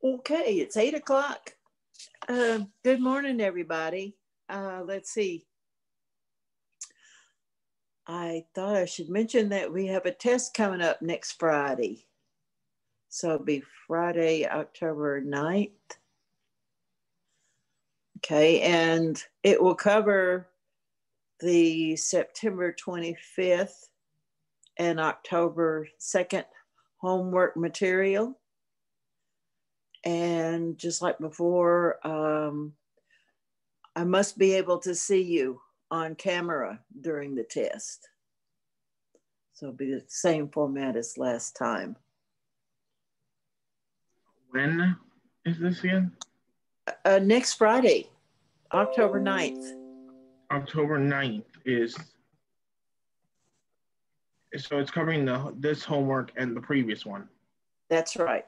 Okay, it's 8 o'clock. Good morning, everybody. Let's see. I thought I should mention that we have a test coming up next Friday. So it'll be Friday, October 9th. Okay, and it will cover the September 25th and October 2nd homework material. And just like before, I must be able to see you on camera during the test. So it'll be the same format as last time. When is this again? Next Friday, October 9th. October 9th is, so it's covering this homework and the previous one. That's right.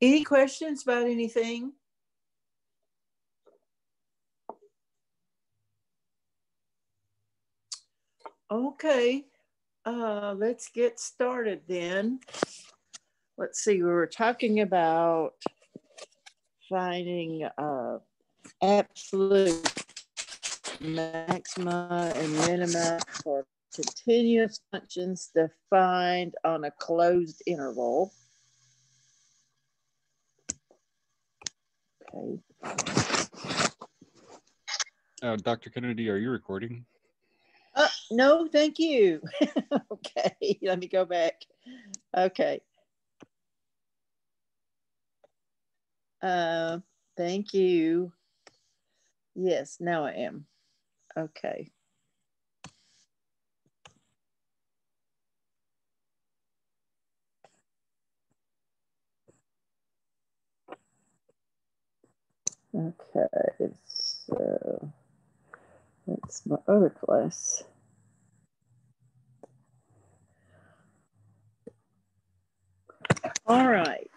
Any questions about anything? Okay, let's get started then. Let's see, we were talking about finding absolute maxima and minima for continuous functions defined on a closed interval. Okay. Dr. Kennedy, are you recording? No, thank you. Okay, let me go back. Okay. Thank you. Yes, now I am. Okay. Okay, so that's my other class. All right.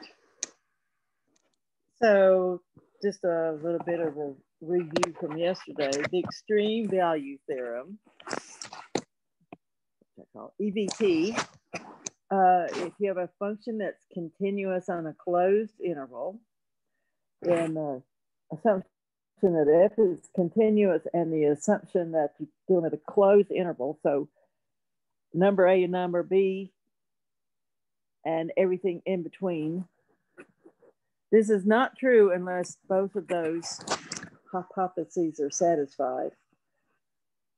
So just a little bit of a review from yesterday. The extreme value theorem, which I call EVT. If you have a function that's continuous on a closed interval, then the assumption that f is continuous and the assumption that you're dealing with a closed interval, so number A and number B and everything in between. This is not true unless both of those hypotheses are satisfied.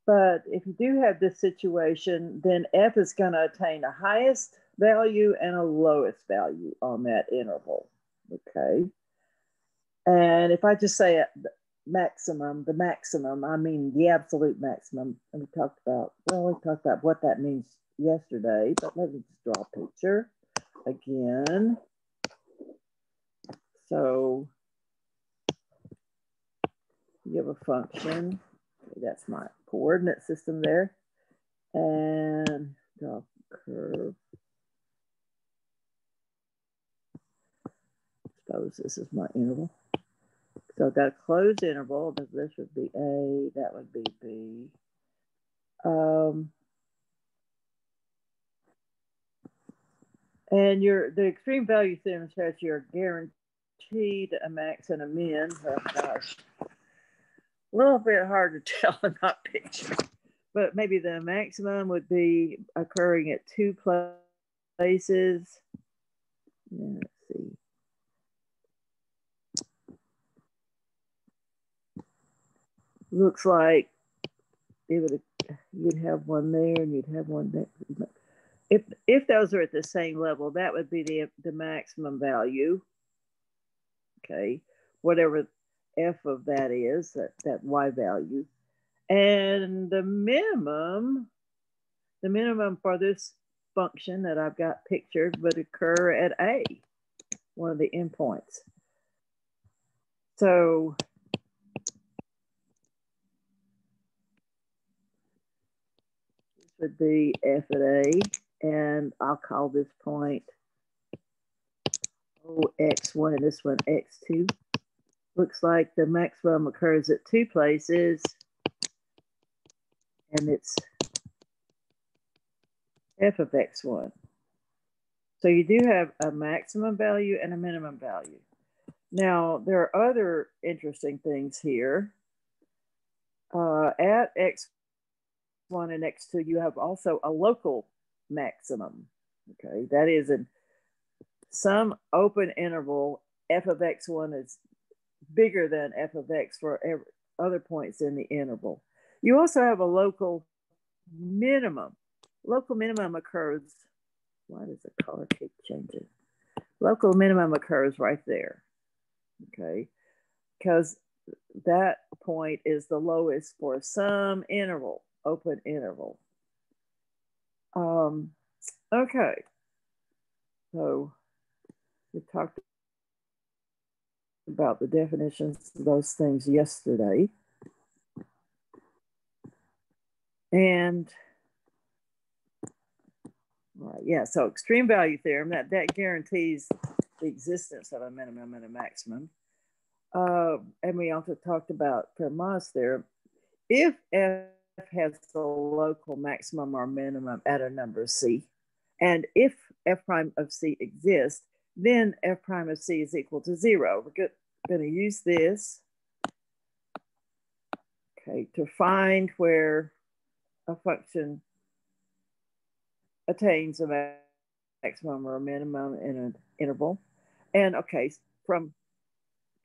But if you do have this situation, then f is going to attain a highest value and a lowest value on that interval. Okay. And if I just say the maximum, I mean the absolute maximum. And we talked about what that means yesterday, but let me just draw a picture again. So you have a function. Okay, that's my coordinate system there. And draw a curve. Suppose this is my interval. So I've got a closed interval. This would be A, that would be B. And the extreme value theorem says you're guaranteed a max and a min. Oh gosh, a little bit hard to tell in that picture. But maybe the maximum would be occurring at two places. Let's see. Looks like you'd have one there and you'd have one there. If those are at the same level, that would be the maximum value. Okay, whatever f of that is, that y value. And the minimum for this function that I've got pictured would occur at A, one of the endpoints. So this would be f at A, and I'll call this point x1 and this one x2. Looks like the maximum occurs at two places, and it's f of x1. So you do have a maximum value and a minimum value. Now, there are other interesting things here. At x1 and x2, you have also a local maximum. Okay, that is in some open interval, f of x1 is bigger than f of x for other points in the interval. You also have a local minimum. Local minimum occurs, why does the color keep changing? Local minimum occurs right there, okay? Because that point is the lowest for some interval, open interval. Okay, so we talked about the definitions of those things yesterday. And right, yeah, so extreme value theorem, that guarantees the existence of a minimum and a maximum. And we also talked about Fermat's theorem. If f has a local maximum or minimum at a number c, and if f prime of c exists, then f prime of c is equal to 0. We're going to use this, okay, to find where a function attains a maximum or a minimum in an interval. And okay, from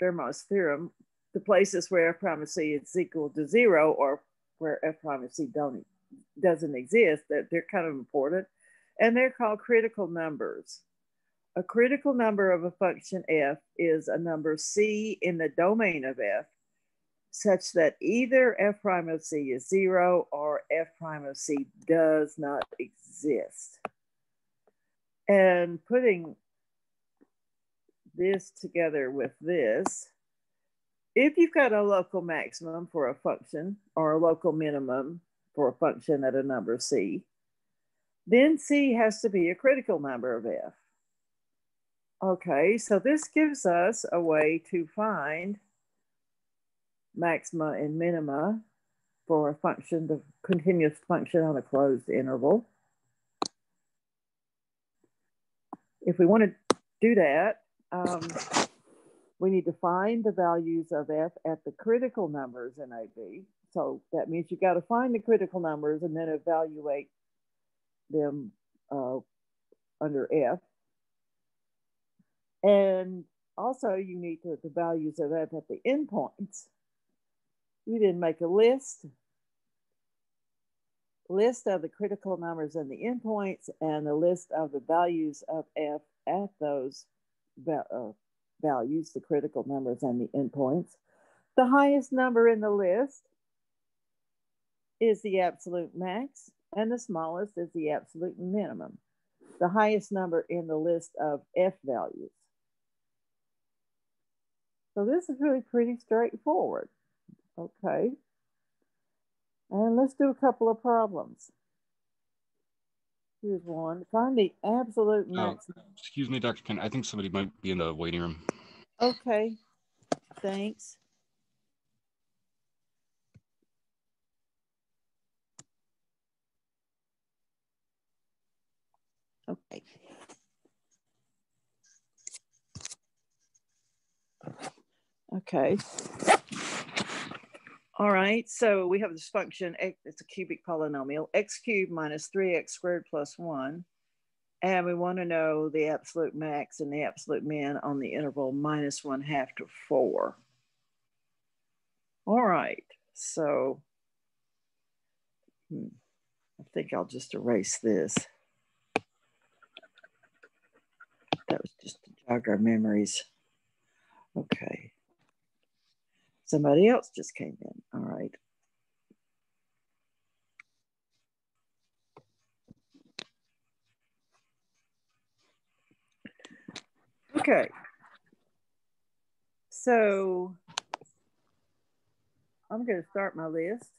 Fermat's theorem, the places where f prime of c is equal to 0 or where f prime of c doesn't exist, they're kind of important. And they're called critical numbers. A critical number of a function f is a number c in the domain of f, such that either f prime of c is 0 or f prime of c does not exist. And putting this together with this, if you've got a local maximum for a function or a local minimum for a function at a number c, then c has to be a critical number of f. Okay, so this gives us a way to find maxima and minima for a function, the continuous function on a closed interval. If we want to do that, we need to find the values of f at the critical numbers in AB. So that means you got to find the critical numbers and then evaluate them under f. And also you need the values of f at the endpoints. You then make a list of the critical numbers and the endpoints and a list of the values of f at those values, the critical numbers and the endpoints. The highest number in the list is the absolute max, and the smallest is the absolute minimum. The highest number in the list of f values. So this is really pretty straightforward. Okay. And let's do a couple of problems. Here's one. Find the absolute maximum. Excuse me, Dr. Ken. I think somebody might be in the waiting room. Okay. Thanks. Okay. Okay. All right, so we have this function, it's a cubic polynomial, x cubed minus 3x squared plus 1. And we want to know the absolute max and the absolute min on the interval -1/2 to 4. All right, so I think I'll just erase this. That was just to jog our memories. Okay. Somebody else just came in. All right. Okay. So I'm going to start my list.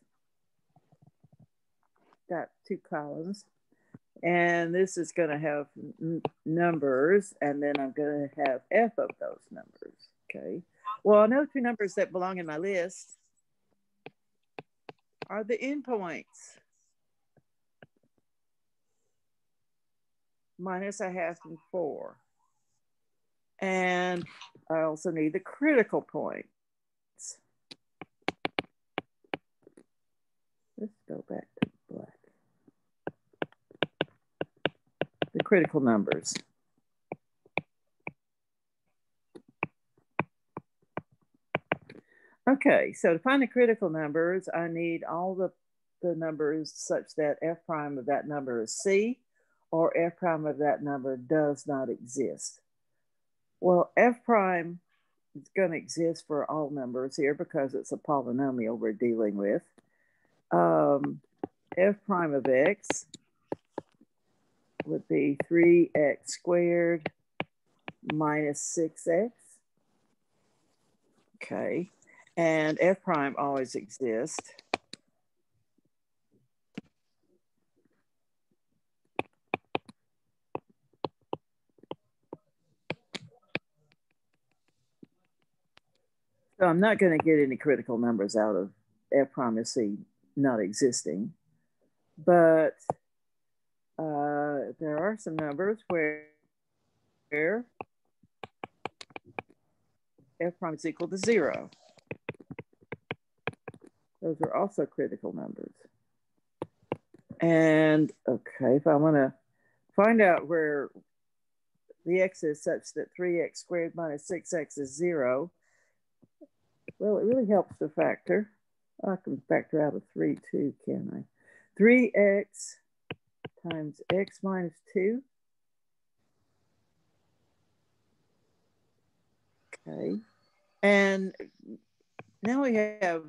Got 2 columns. And this is going to have numbers, and then I'm going to have f of those numbers. Okay. Well, I know 2 numbers that belong in my list are the endpoints. minus a half and 4. And I also need the critical points. Let's go back to black. The critical numbers. Okay, so to find the critical numbers, I need all the numbers such that f prime of that number is C, or f prime of that number does not exist. Well, f prime is going to exist for all numbers here because it's a polynomial we're dealing with. F prime of x would be 3x squared minus 6x. Okay, and f prime always exists. So I'm not going to get any critical numbers out of f prime of C not existing, but there are some numbers where f prime is equal to 0. Those are also critical numbers. And okay, if I want to find out where the x is such that 3x squared minus 6x is 0, well, it really helps to factor. I can factor out of 3 too, can I? 3x times x minus 2. Okay. And now we have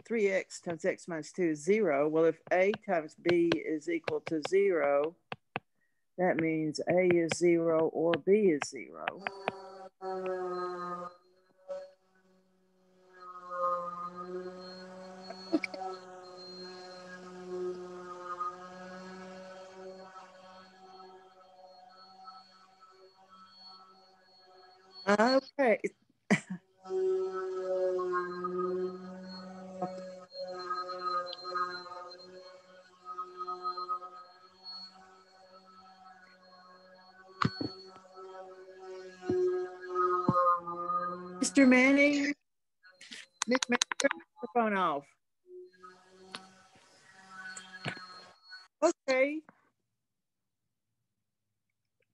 3x times x minus 2 is 0. Well, if a times b is equal to 0, that means a is 0 or b is 0. Okay. Mr. Manning, Miss Manning, turn your phone off. Okay.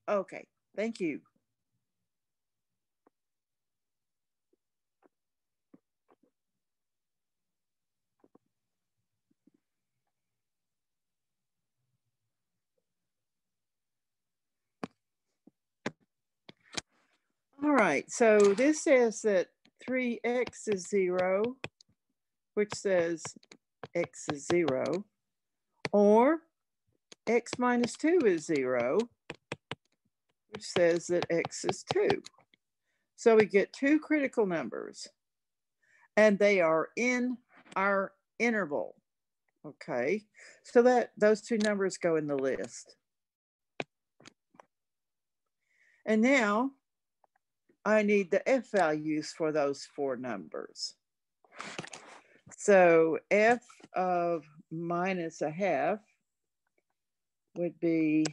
Okay, thank you. All right, so this says that 3x is 0, which says x is 0, or x minus 2 is 0, which says that x is 2. So we get two critical numbers, and they are in our interval. Okay, so that those two numbers go in the list. And now I need the f values for those four numbers. So f of minus a half would be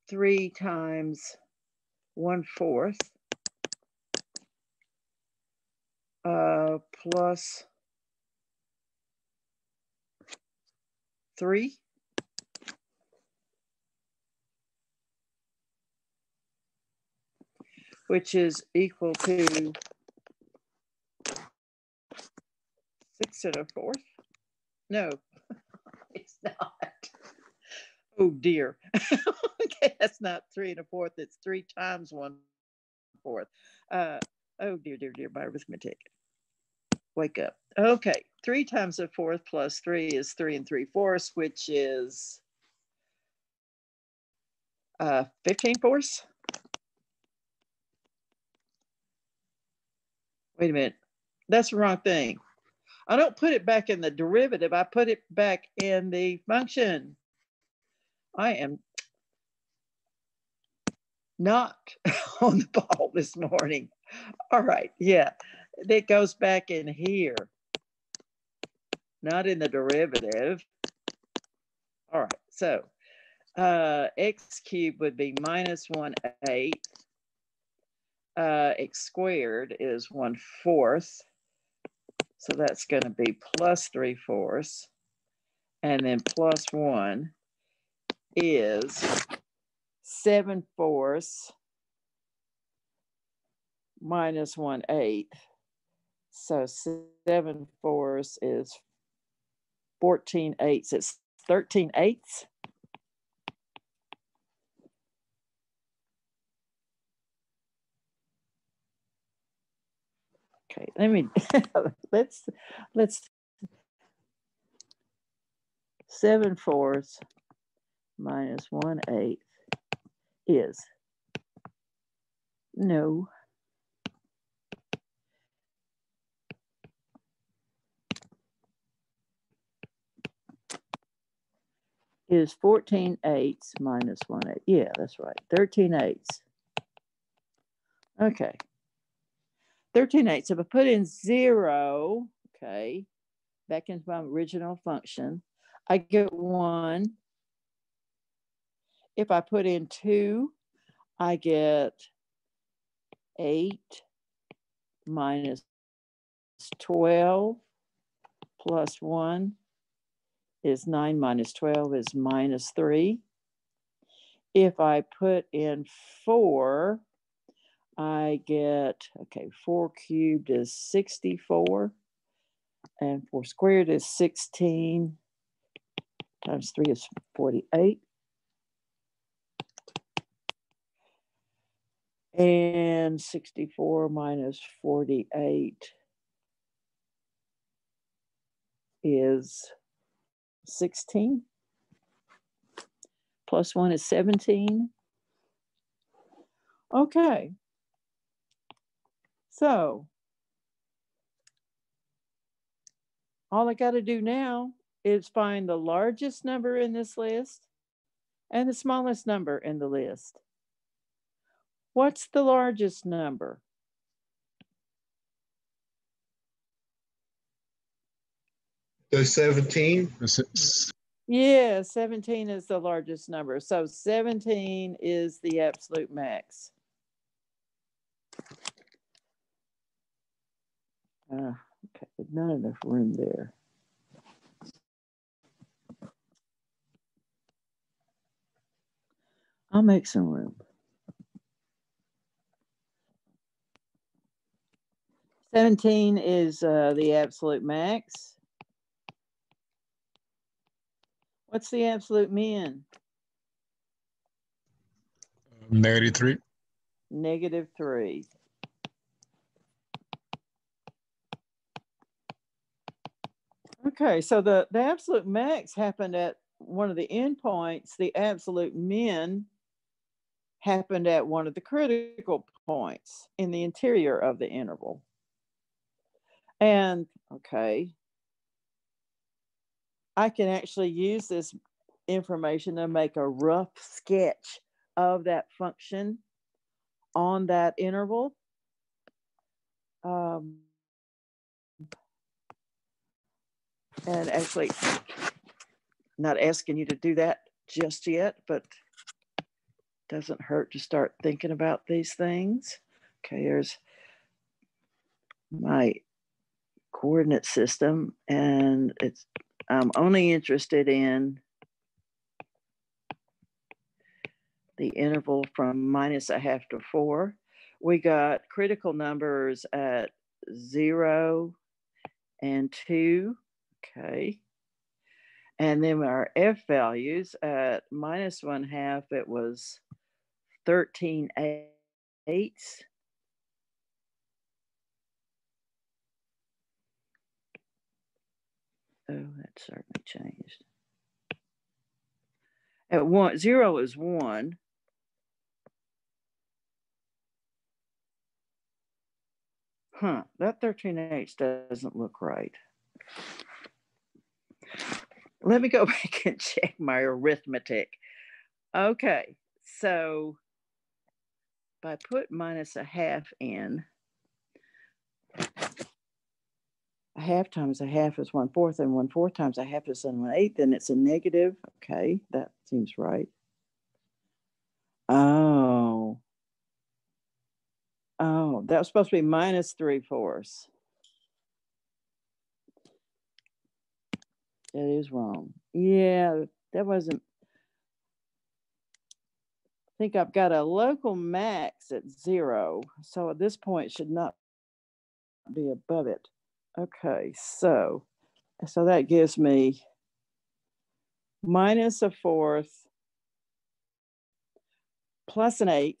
3 times 1/4 plus 3. Which is equal to 6 1/4. No, it's not. Oh dear. Okay, that's not 3 1/4. It's 3 times 1/4. Oh dear, my arithmetic. Wake up. Okay, 3 times 1/4 plus 3 is 3 3/4, which is 15/4. Wait a minute. That's the wrong thing. I don't put it back in the derivative. I put it back in the function. I am not on the ball this morning. All right. Yeah. It goes back in here, not in the derivative. All right. So X cubed would be minus 1/8. X squared is 1/4. So that's going to be plus 3/4. And then plus 1 is 7/4 minus 1/8. So 7/4 is 14/8. It's 13/8. Okay, let me let's 7/4 minus 1/8 is no. Is 14/8 minus 1/8. Yeah, that's right. 13/8. Okay. 13/8. If I put in 0, okay, back into my original function, I get 1. If I put in 2, I get 8 minus 12 plus 1 is 9 minus 12 is minus 3. If I put in 4, I get, okay, 4 cubed is 64, and 4 squared is 16, times 3 is 48. And 64 minus 48 is 16. Plus 1 is 17. Okay. So all I got to do now is find the largest number in this list and the smallest number in the list. What's the largest number? The 17. Yeah, 17 is the largest number. So 17 is the absolute max. Okay, not enough room there. I'll make some room. 17 is the absolute max. What's the absolute min? -3. -3. Okay, so the absolute max happened at one of the endpoints. The absolute min happened at one of the critical points in the interior of the interval. And, okay, I can actually use this information to make a rough sketch of that function on that interval. And actually, not asking you to do that just yet, but doesn't hurt to start thinking about these things. Okay, here's my coordinate system, and I'm only interested in the interval from -0.5 to 4. We got critical numbers at 0 and 2. Okay. And then our F values at -1/2, it was 13/8. Oh, that certainly changed. At 0 is 1. That 13/8 doesn't look right. Let me go back and check my arithmetic. Okay, so if I put -0.5 in, 1/2 times 1/2 is 1/4, and 1/4 times 1/2 is 1/8, then it's a negative. Okay, that seems right. Oh. Oh, that was supposed to be minus 3/4. That is wrong. Yeah, that wasn't. I think I've got a local max at 0. So at this point, it should not be above it. Okay, so that gives me minus 1/4 plus 1/8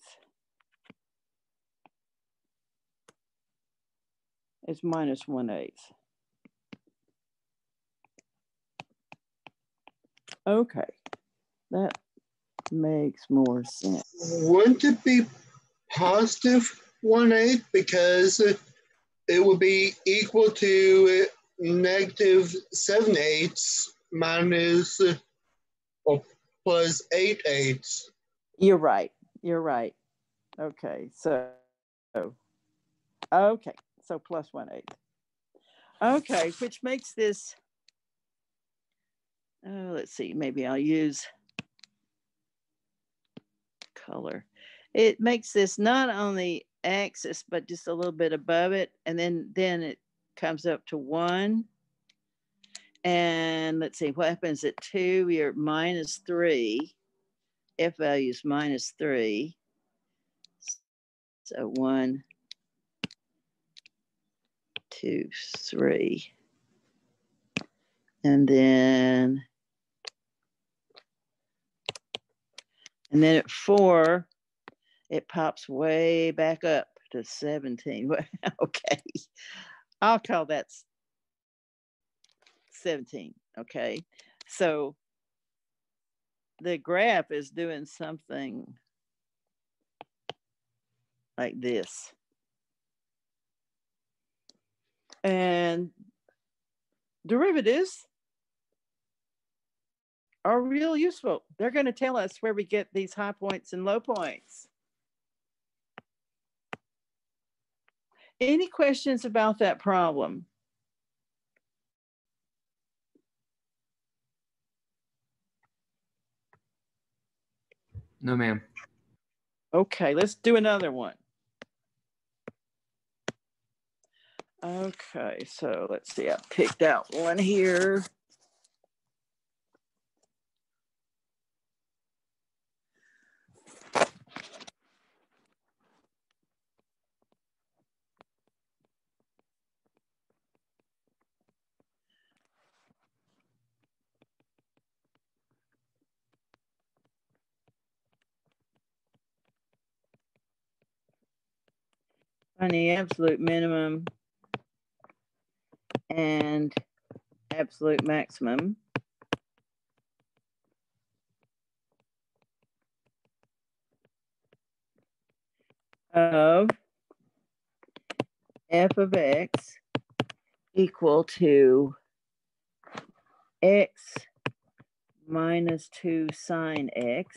is minus 1/8. Okay, that makes more sense. Wouldn't it be positive 1/8 because it would be equal to negative 7/8 minus or plus 8/8? You're right. You're right. Okay, so okay, so plus 1/8. Okay, which makes this. Let's see. Maybe I'll use color. It makes this not on the axis, but just a little bit above it, and then it comes up to 1. And let's see, what happens at 2? You're minus 3. F value is minus 3. So 1, 2, 3. And then at 4, it pops way back up to 17. Okay, I'll call that 17. Okay, so the graph is doing something like this. And derivatives are real useful. They're going to tell us where we get these high points and low points. Any questions about that problem? No, ma'am. Okay, let's do another one. Okay, so let's see, I picked out one here. Find the absolute minimum and absolute maximum of f of x equal to x minus 2 sine x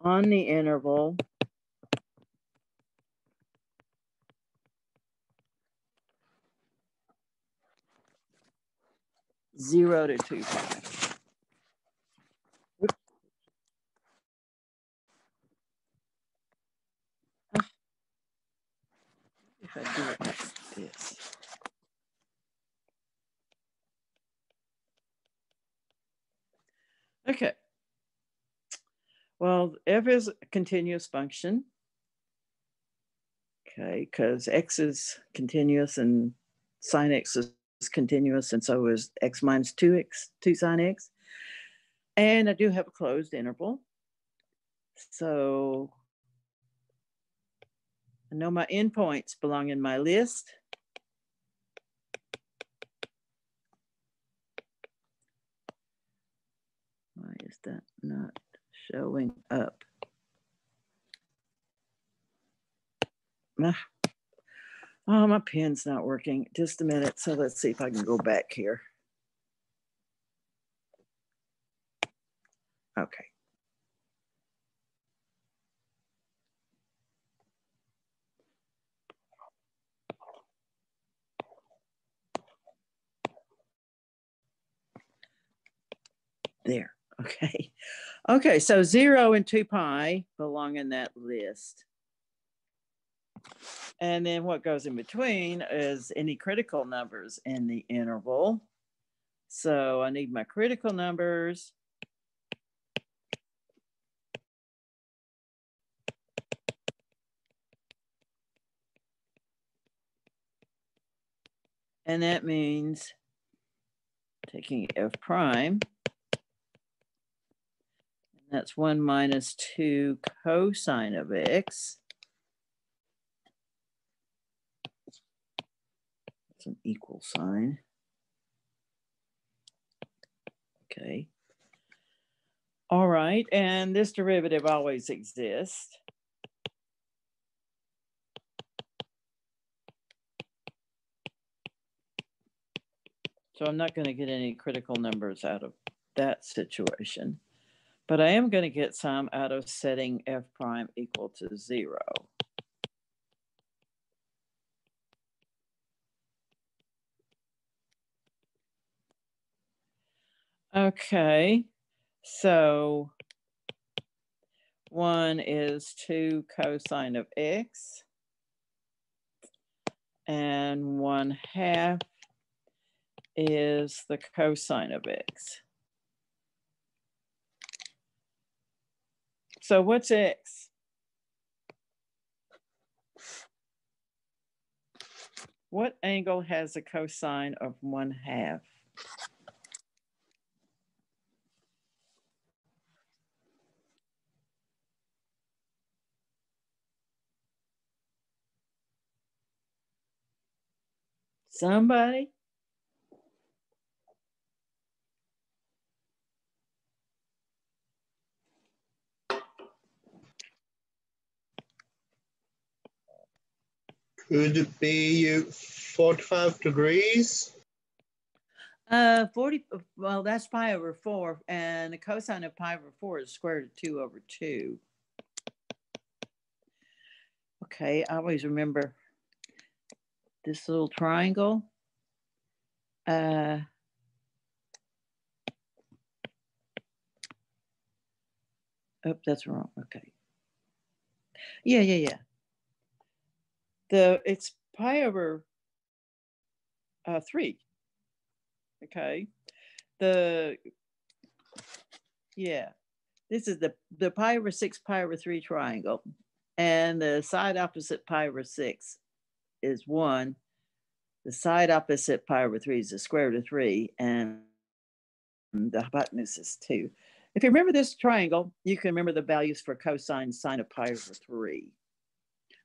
on the interval (0 to 2 pi). If I do it like this. Okay. Well, f is a continuous function. Okay, because x is continuous and sine x is continuous, and so is x minus 2x, 2 sine x. And I do have a closed interval. So I know my endpoints belong in my list. Why is that not showing up? Oh, my pen's not working. Just a minute. So let's see if I can go back here. Okay. There. Okay. Okay, so 0 and 2 pi belong in that list. And then what goes in between is any critical numbers in the interval. So I need my critical numbers. And that means taking f prime. That's 1 minus 2 cosine of x. It's an equal sign. Okay. All right, and this derivative always exists. So I'm not going to get any critical numbers out of that situation. But I am going to get some out of setting f prime equal to 0. Okay, so 1 is 2 cosine of x, and 1/2 is the cosine of x. So what's x? What angle has a cosine of 1/2? Somebody? Could it be 45 degrees? 40, well, that's pi over 4, and the cosine of pi over 4 is square root of 2 over 2. Okay, I always remember this little triangle. Oh, that's wrong. Okay. Yeah. It's pi over 3. Okay. This is the pi over 6, pi over 3 triangle. And the side opposite pi over 6 is 1. The side opposite pi over 3 is the square root of 3. And the hypotenuse is 2. If you remember this triangle, you can remember the values for cosine, sine of pi over 3.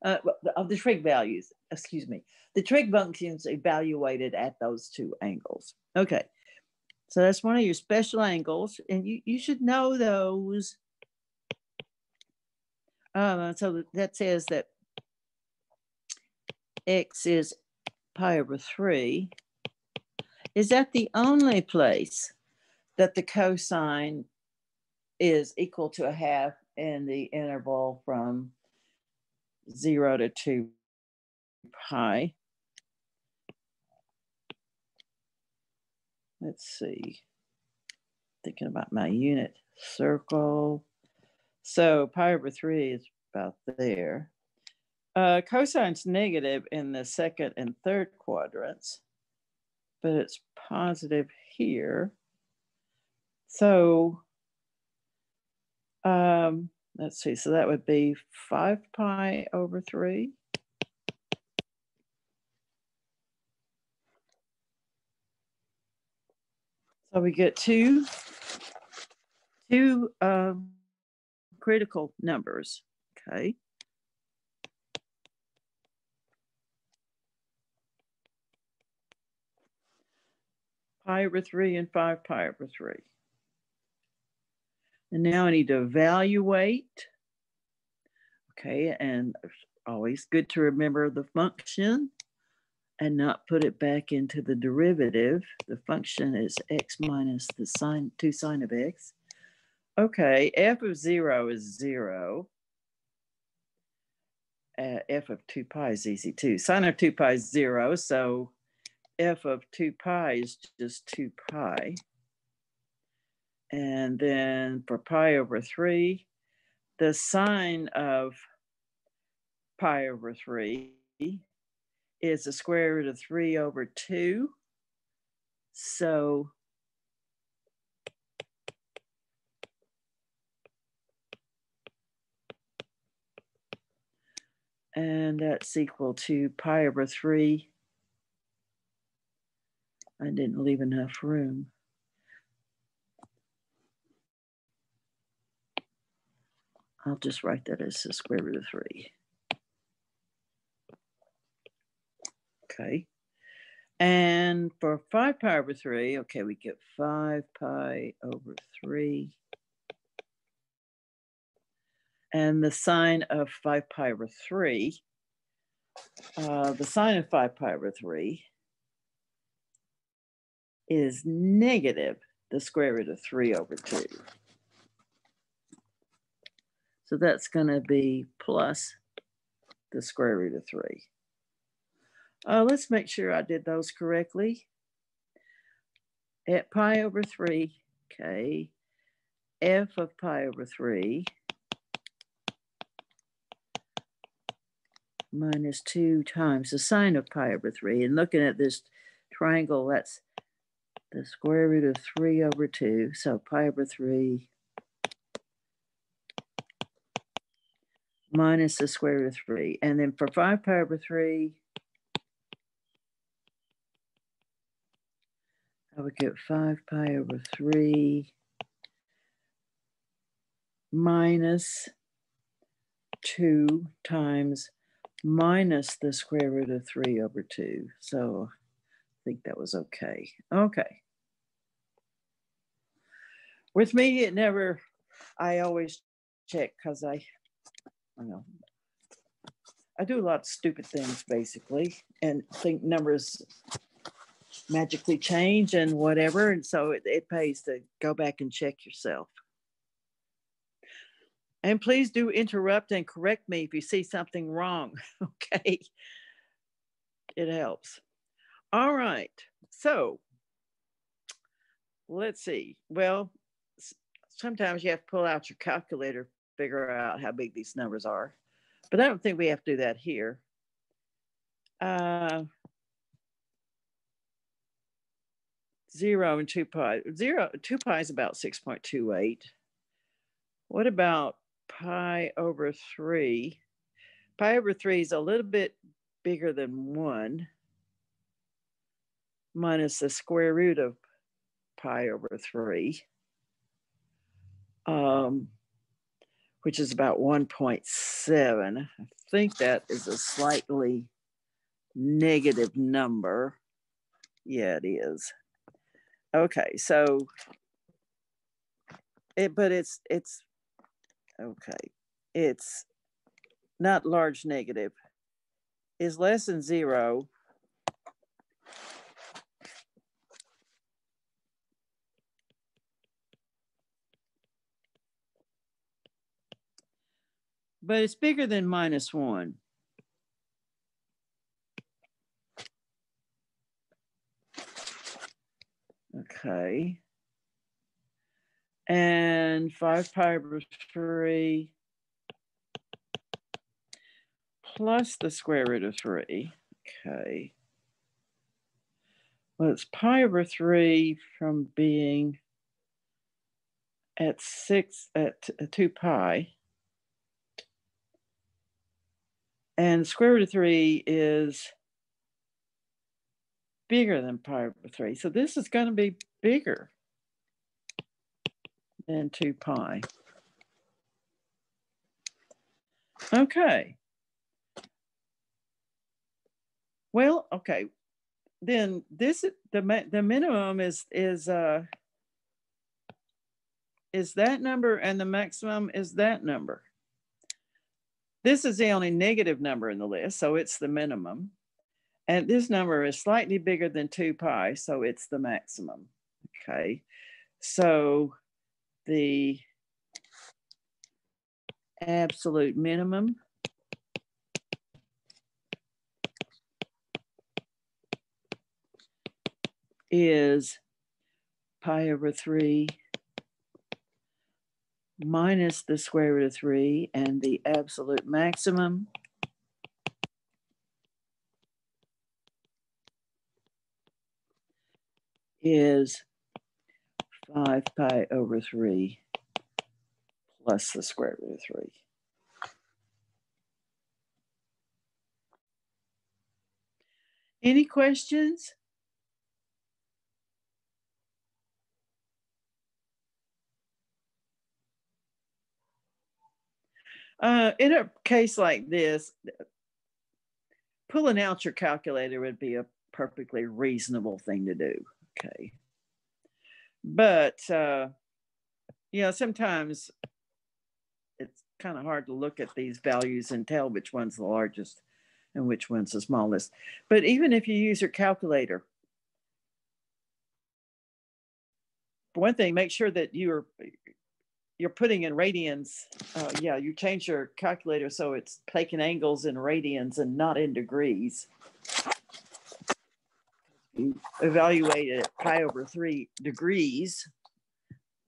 Of the trig values, excuse me. The trig functions evaluated at those two angles. Okay, so that's one of your special angles, and you should know those. So that says that x is pi over 3. Is that the only place that the cosine is equal to 1/2 in the interval from 0 to 2 pi? Let's see. Thinking about my unit circle. So pi over 3 is about there. Cosine's negative in the second and third quadrants, but it's positive here. So let's see. So that would be 5 pi over 3. So we get two critical numbers, okay? Pi over 3 and 5 pi over 3. And now I need to evaluate. Okay, and it's always good to remember the function and not put it back into the derivative. The function is x minus the sine, 2 sine of x. Okay, f of 0 is 0. F of 2 pi is easy too. Sine of 2 pi is 0, so f of 2 pi is just 2 pi. And then for pi over 3, the sine of pi over 3 is the square root of 3 over 2. So and that's equal to pi over 3. I didn't leave enough room. I'll just write that as the square root of 3. Okay. And for 5 pi over 3, okay, we get 5 pi over 3. And the sine of 5 pi over 3, the sine of 5 pi over 3 is negative the square root of 3 over 2. So that's going to be plus the square root of 3. Let's make sure I did those correctly. At pi over 3, okay, f of pi over 3 minus 2 times the sine of pi over 3. And looking at this triangle, that's the square root of 3 over 2. So pi over 3 minus the square root of 3. And then for 5 pi over 3, I would get 5 pi over 3 minus 2 times minus the square root of 3 over 2. So I think that was okay. Okay. With me, it never, I always check because I know, I do a lot of stupid things basically and think numbers magically change and whatever. And so it pays to go back and check yourself. And please do interrupt and correct me if you see something wrong, okay? It helps. All right, so let's see. Well, sometimes you have to pull out your calculator, figure out how big these numbers are, but I don't think we have to do that here. 0 and 2 pi. 2 pi is about 6.28. What about pi over 3? Pi over 3 is a little bit bigger than 1 minus the square root of pi over 3, which is about 1.7. I think that is a slightly negative number. Yeah, it is. Okay, so it's okay. It's not large negative. Is less than 0. But it's bigger than minus 1. Okay. And 5 pi over 3 plus the square root of 3. Okay. Well, it's pi over 3 from being at 2 pi. And square root of 3 is bigger than pi over 3. So this is going to be bigger than 2 pi. Okay. Well, okay. Then this the minimum is that number and the maximum is that number. This is the only negative number in the list, so it's the minimum. And this number is slightly bigger than 2 pi, so it's the maximum. Okay, so the absolute minimum is pi over 3 minus the square root of 3, and the absolute maximum is 5 pi over 3 plus the square root of 3. Any questions? In a case like this, pulling out your calculator would be a perfectly reasonable thing to do, okay? But, yeah, sometimes it's kind of hard to look at these values and tell which one's the largest and which one's the smallest. But even if you use your calculator, for one thing, make sure that you're putting in radians. Yeah, you change your calculator so it's taking angles in radians and not in degrees. You evaluate it at pi over 3 degrees,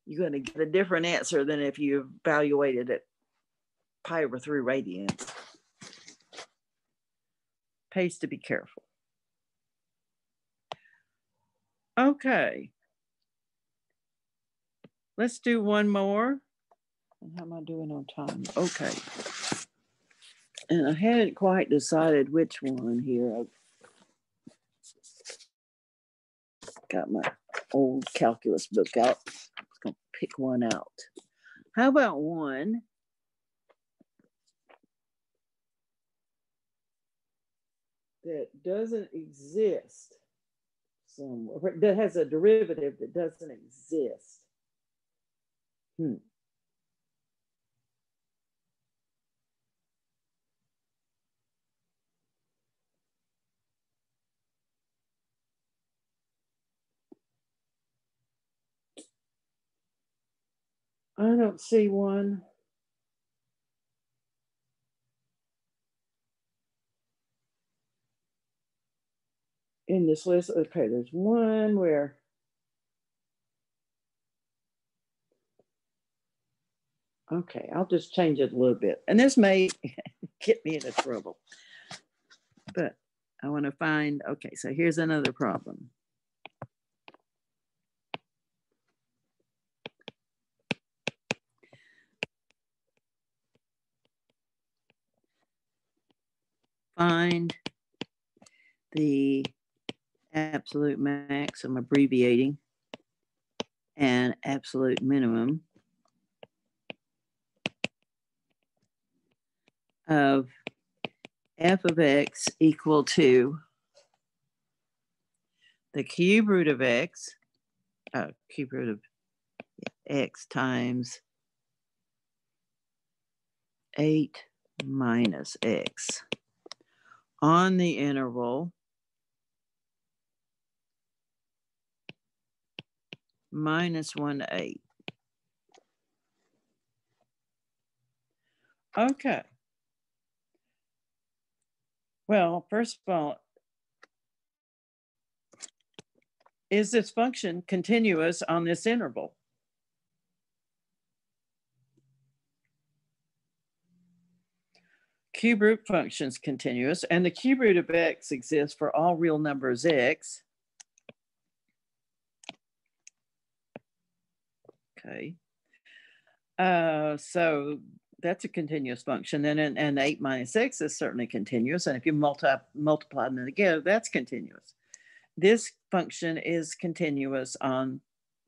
you're going to get a different answer than if you evaluated it pi over 3 radians. Pays to be careful. Okay. Let's do one more. And how am I doing on time? Okay. And I hadn't quite decided which one here. I've got my old calculus book out. I'm going to pick one out. How about one that doesn't exist somewhere, that has a derivative that doesn't exist? I don't see one. In this list. Okay, there's one where okay, I'll just change it a little bit. And this may get me into trouble, but I want to find, okay, so here's another problem. Find the absolute max, I'm abbreviating, and absolute minimum of f of x equal to the cube root of x, cube root of x times 8 minus x on the interval -1 to 8. Okay. Well, first of all, is this function continuous on this interval? Cube root function's continuous, and the cube root of x exists for all real numbers x. Okay. So that's a continuous function. And 8 minus x is certainly continuous. And if you multiply them together, that's continuous. This function is continuous on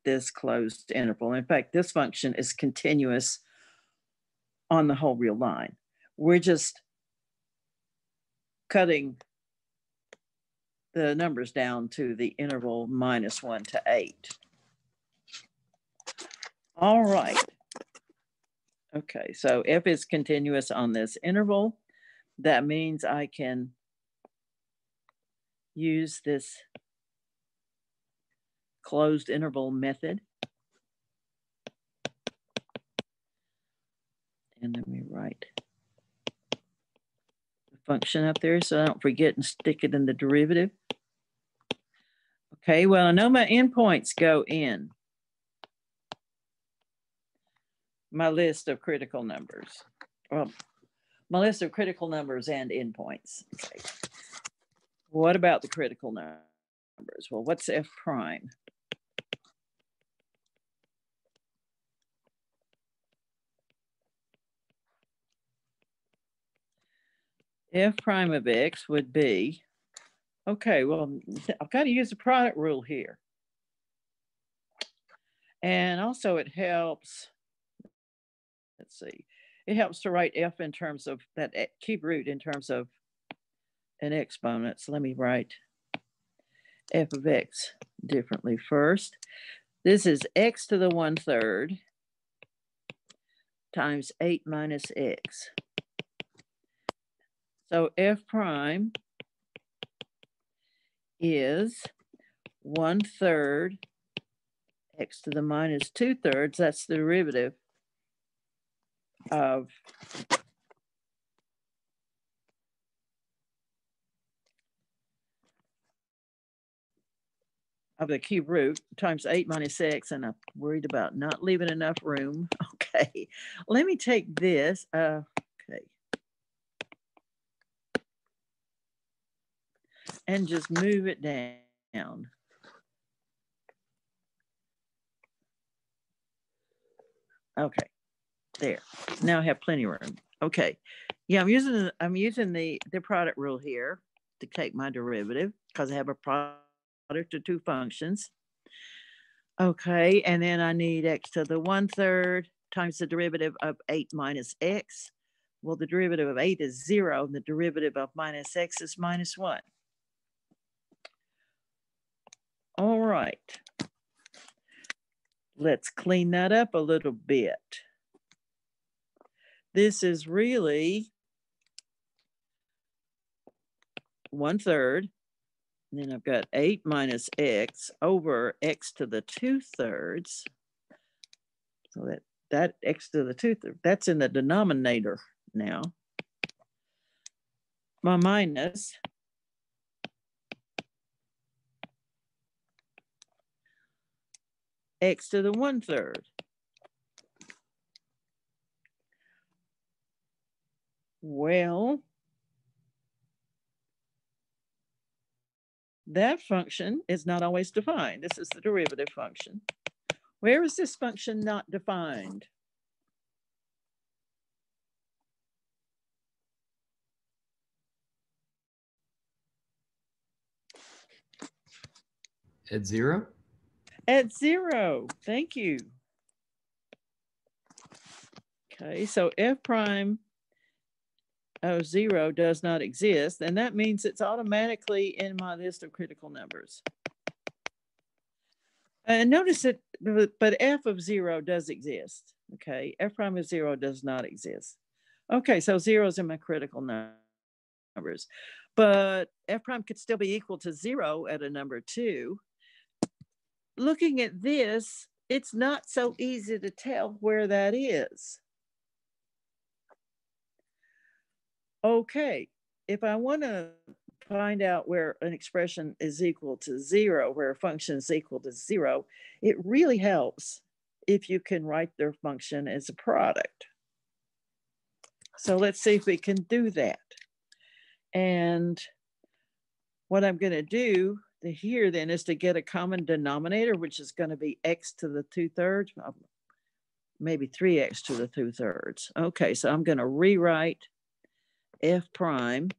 this closed interval. In fact, this function is continuous on the whole real line. We're just cutting the numbers down to the interval -1 to 8. All right. Okay, so f is continuous on this interval. That means I can use this closed interval method. And let me write the function up there so I don't forget and stick it in the derivative. Okay, well, I know my endpoints go in my list of critical numbers. Well, my list of critical numbers and endpoints. Okay. What about the critical numbers? Well, what's f prime? F prime of x would be, okay, well, I've got to use the product rule here. And also it helps, let's see, it helps to write f in terms of that cube root in terms of an exponent. So let me write f of x differently first. This is x to the 1/3 times 8 minus x. So f prime is 1/3 x to the minus 2/3. That's the derivative of the cube root times 8 minus x, and I'm worried about not leaving enough room. Okay, let me take this. Okay. And just move it down. Okay, there. Now I have plenty of room. Okay, yeah, I'm using the product rule here to take my derivative because I have a product of two functions. Okay, and then I need x to the 1/3 times the derivative of 8 minus x. Well, the derivative of 8 is 0, and the derivative of minus x is -1. All right. Let's clean that up a little bit. This is really 1/3. And then I've got 8 minus x over x to the 2/3. So that x to the 2/3, that's in the denominator now. My minus x to the 1/3. Well, that function is not always defined. This is the derivative function. Where is this function not defined? At 0? At 0. Thank you. Okay, so f prime of 0 does not exist, and that means it's automatically in my list of critical numbers. And notice that, but f of 0 does exist. Okay, f prime of 0 does not exist. Okay, so 0 is in my critical numbers, but f prime could still be equal to 0 at a number 2. Looking at this, it's not so easy to tell where that is. Okay, if I want to find out where an expression is equal to 0, where a function is equal to 0, it really helps if you can write their function as a product. So let's see if we can do that. And what I'm going to do here then is to get a common denominator, which is going to be x to the 2/3, maybe 3x to the 2/3. Okay, so I'm going to rewrite f prime,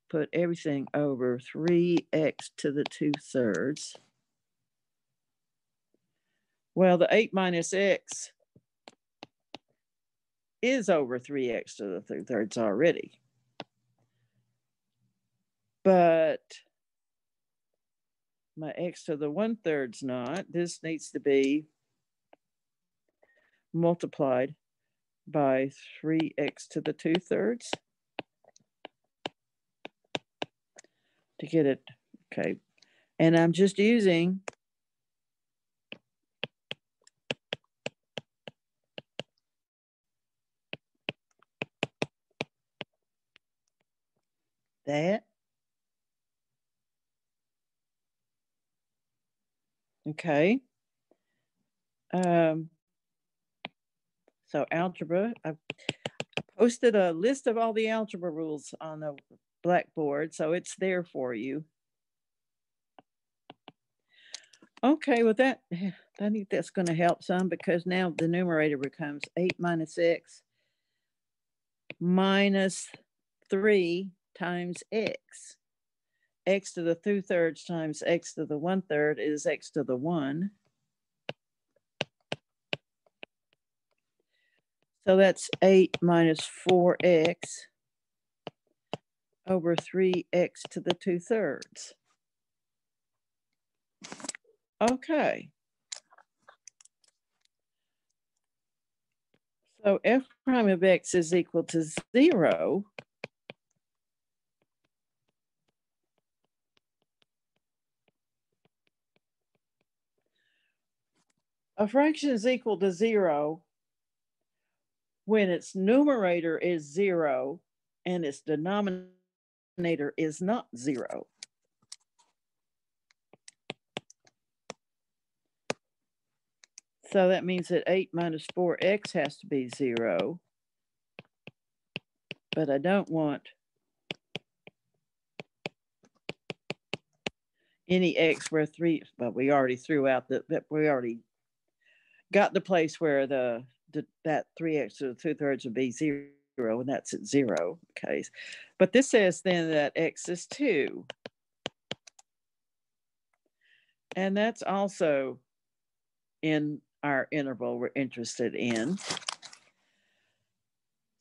put everything over 3x to the 2/3. Well, the 8 minus x is over 3x to the 2/3 already. But my x to the 1/3's not. This needs to be multiplied by 3x to the 2/3 to get it. Okay, and I'm just using that. Okay, So algebra, I've posted a list of all the algebra rules on the blackboard, so it's there for you. Okay, well I think that's going to help some, because now the numerator becomes 8 minus x minus 3 times x. X to the 2/3 times x to the 1/3 is x to the 1. So that's 8 minus 4x over 3x to the 2/3. Okay. So f prime of x is equal to 0. A fraction is equal to 0 when its numerator is 0 and its denominator is not 0. So that means that 8 minus 4x has to be 0. But I don't want any x where 3, but we already threw out we already got the place where that 3x to the 2/3 would be 0, and that's at 0. Okay. But this says then that x is 2. And that's also in our interval we're interested in.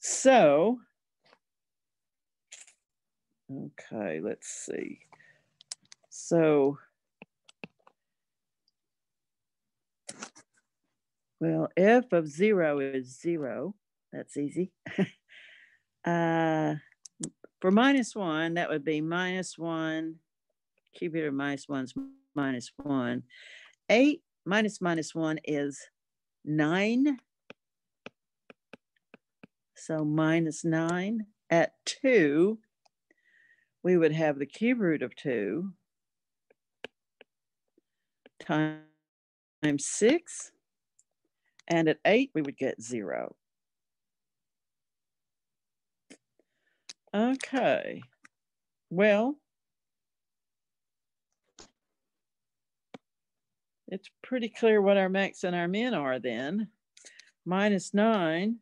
So, okay, let's see. So, well, f of 0 is 0. That's easy. For minus 1, that would be minus 1, cubic root of minus 1 is minus 1. 8 minus minus 1 is 9. So minus 9. At 2, we would have the cube root of 2 times 6. And at 8, we would get 0. Okay. Well, it's pretty clear what our max and our min are then. Minus 9.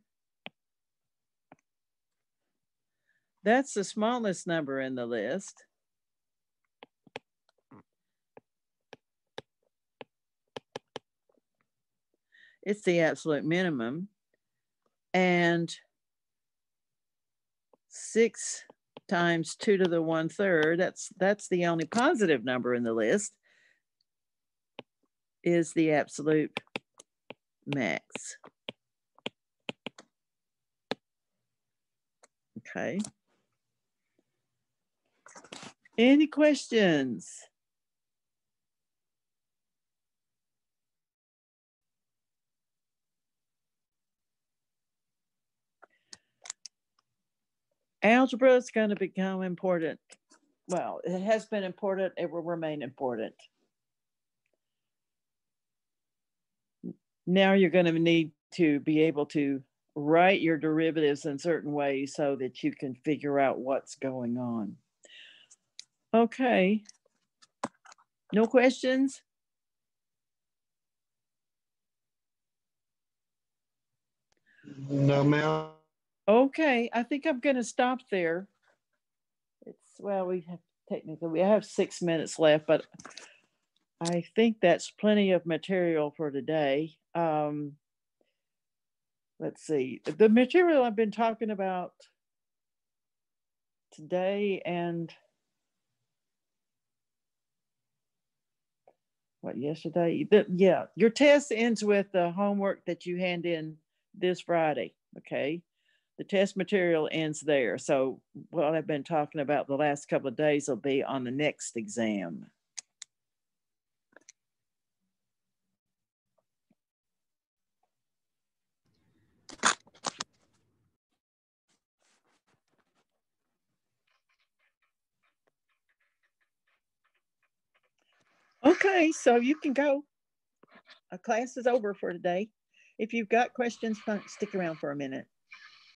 That's the smallest number in the list. It's the absolute minimum. And 6 times 2 to the 1/3, that's the only positive number in the list, is the absolute max. Okay. Any questions? Algebra is going to become important. Well, it has been important. It will remain important. Now you're going to need to be able to write your derivatives in certain ways so that you can figure out what's going on. Okay. No questions? No, ma'am. Okay, I think I'm going to stop there. Well, we have 6 minutes left, but I think that's plenty of material for today. Let's see. The material I've been talking about today and yesterday? Yeah, your test ends with the homework that you hand in this Friday, okay? The test material ends there. So what I've been talking about the last couple of days will be on the next exam. Okay, so you can go. class is over for today. If you've got questions, stick around for a minute.